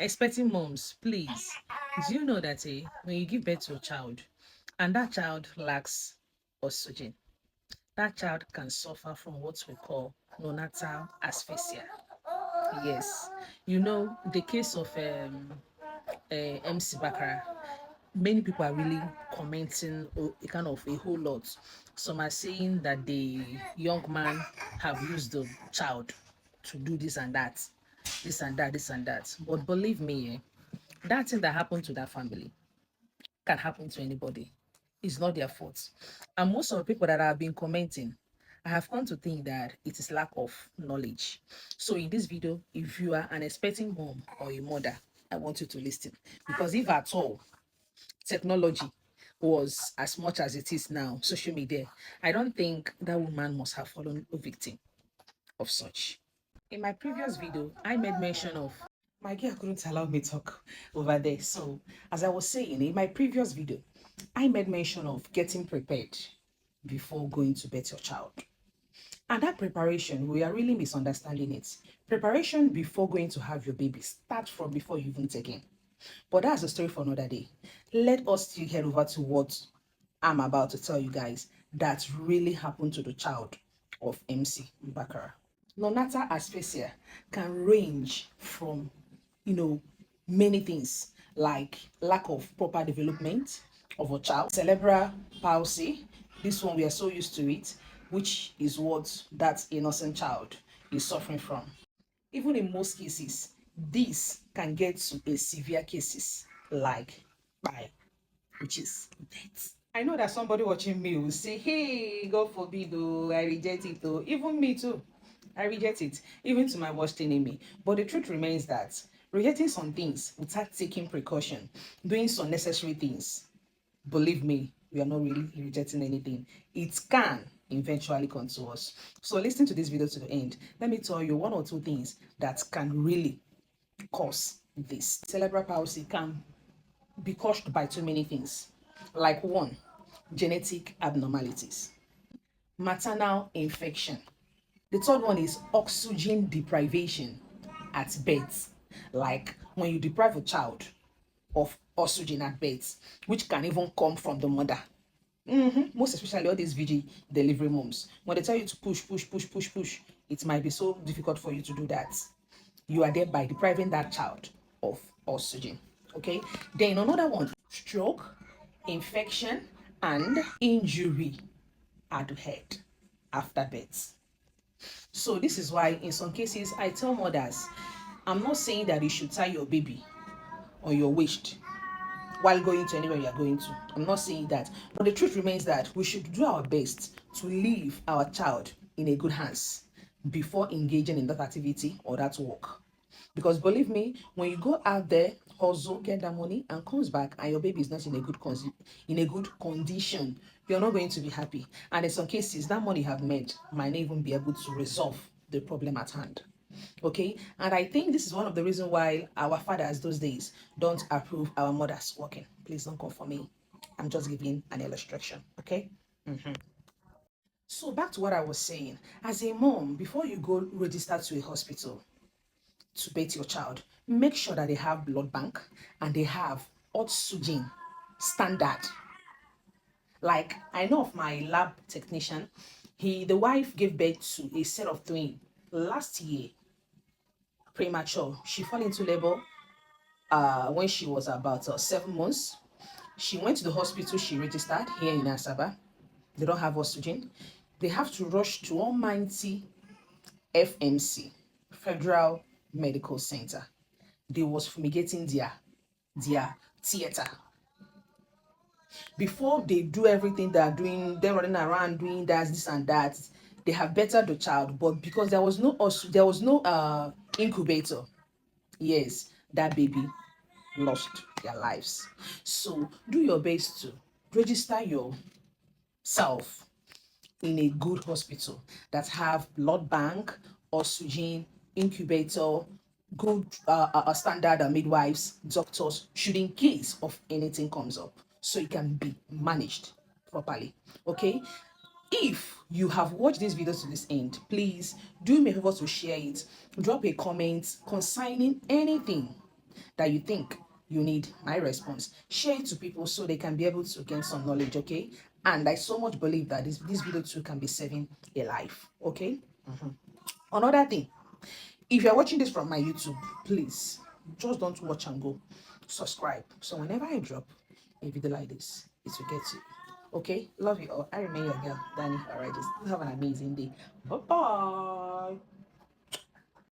Expecting moms, please, do you know that when you give birth to a child and that child lacks oxygen, that child can suffer from what we call neonatal asphyxia. Yes, you know the case of MC Bakara. Many people are really commenting a kind of a whole lot. Some are saying that the young man have used the child to do this and that, this and that, this and that. But believe me, that thing that happened to that family can happen to anybody. It's not their fault. And most of the people that have been commenting, I have come to think that it is lack of knowledge. So in this video, if you are an expecting mom or a mother, I want you to listen. Because if at all technology was as much as it is now, social media, I don't think that woman must have fallen a victim of such. In my previous video, I made mention of my girl couldn't allow me talk over there. So, as I was saying in my previous video, I made mention of getting prepared before going to birth your child. And that preparation, we are really misunderstanding it. Preparation before going to have your baby starts from before you even take in. But that's a story for another day. Let us still head over to what I'm about to tell you guys that really happened to the child of MC Bakara. Neonatal asphyxia can range from, you know, many things like lack of proper development of a child, cerebral palsy. This one we are so used to it, which is what that innocent child is suffering from. Even in most cases, this can get to a severe cases like by, which is death. I know that somebody watching me will say, hey, God forbid, oh, I reject it, oh. Even me too. I reject it, even to my worst enemy. But the truth remains that rejecting some things without taking precaution, doing some necessary things, believe me, we are not really rejecting anything. It can eventually come to us. So listen to this video to the end. Let me tell you one or two things that can really cause this. Cerebral palsy can be caused by too many things. Like one, genetic abnormalities, maternal infection. The third one is oxygen deprivation at birth. Like when you deprive a child of oxygen at birth, which can even come from the mother. Most especially all these VG delivery moms. When they tell you to push, push, push, push, push, it might be so difficult for you to do that. You are thereby depriving that child of oxygen. Okay. Then another one, stroke, infection, and injury at the head after birth. So this is why in some cases I tell mothers, I'm not saying that you should tie your baby on your waist while going to anywhere you are going to. I'm not saying that. But the truth remains that we should do our best to leave our child in a good hands before engaging in that activity or that work. Because believe me, when you go out there, hustle, get that money, and comes back, and your baby is not in a good condition, you're not going to be happy. And in some cases, that money you have made might not even be able to resolve the problem at hand. Okay, and I think this is one of the reasons why our fathers those days don't approve our mothers working. Please don't come for me. I'm just giving an illustration. Okay. So back to what I was saying. As a mom, before you go register to a hospital to bathe your child, make sure that they have blood bank and they have oxygen standard. Like I know of my lab technician, the wife gave birth to a set of twins last year, premature. She fell into labor when she was about 7 months. She went to the hospital, she registered here in Asaba. They don't have oxygen. They have to rush to Almighty FMC, Federal Medical Center. They was fumigating their theater. Before they do everything they are doing, they're running around doing that, this and that. They have bettered the child, but because there was no incubator, yes, that baby lost their lives. So do your best to register yourself in a good hospital that have blood bank, oxygen, incubator, good standard midwives, doctors, should in case of anything comes up, so it can be managed properly. Okay. If you have watched this video to this end, please do me a favor to share it, drop a comment concerning anything that you think you need my response, share it to people so they can be able to gain some knowledge, okay? And I so much believe that this video too can be saving a life, okay? Another thing, if you're watching this from my YouTube, please just don't watch and go. Subscribe. So whenever I drop a video like this, it will get to you. Okay? Love you all. I remain your girl, Danny. Alright, just have an amazing day. Bye bye.